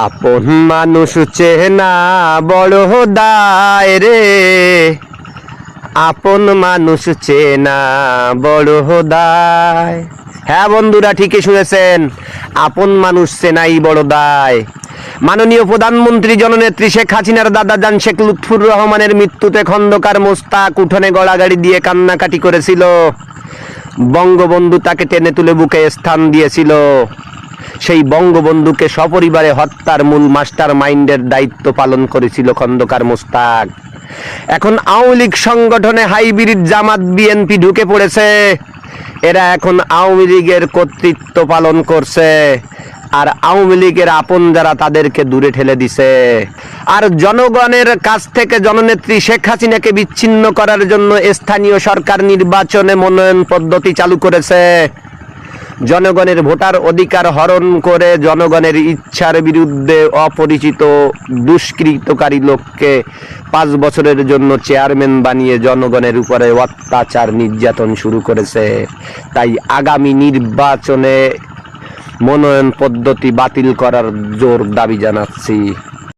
আপন মানুষ চেনা বড় দায় রে, আপন মানুষ চেনা বড় দায়। হ্যাঁ বন্ধুরা, ঠিকই শুনেছেন, আপন মানুষ চেনাই বড় দায়। মাননীয় প্রধানমন্ত্রী জননেত্রী শেখ হাসিনার দাদা জান শেখ লুৎফুর রহমানের মৃত্যুতে খন্দকার মোস্তাক উঠোনে গড়াগড়ি দিয়ে কান্নাকাটি করেছিল। বঙ্গবন্ধু তাকে টেনে তুলে বুকে স্থান দিয়েছিল। সেই বঙ্গবন্ধুকে সপরিবারে হত্যার মূল মাস্টার মাইন্ডের দায়িত্ব পালন করেছিল খন্দকার মোস্তাক। এখন আওয়ামী লীগ সংগঠনে হাইব্রিড জামাত বিএনপি ঢুকে পড়েছে। এরা এখন আওয়ামী লীগের কর্তৃত্ব পালন করছে, আর আওয়ামী লীগের আপন যারা তাদেরকে দূরে ঠেলে দিছে। আর জনগণের কাছ থেকে জননেত্রী শেখ হাসিনাকে বিচ্ছিন্ন করার জন্য স্থানীয় সরকার নির্বাচনে মনোনয়ন পদ্ধতি চালু করেছে। জনগণের ভোটার অধিকার হরণ করে জনগণের ইচ্ছার বিরুদ্ধে অপরিচিত দুষ্কৃতকারী লোককে 5 বছরের জন্য চেয়ারম্যান বানিয়ে জনগণের উপরে অত্যাচার নির্যাতন শুরু করেছে। তাই আগামী নির্বাচনে মনোনয়ন পদ্ধতি বাতিল করার জোর দাবি জানাচ্ছি।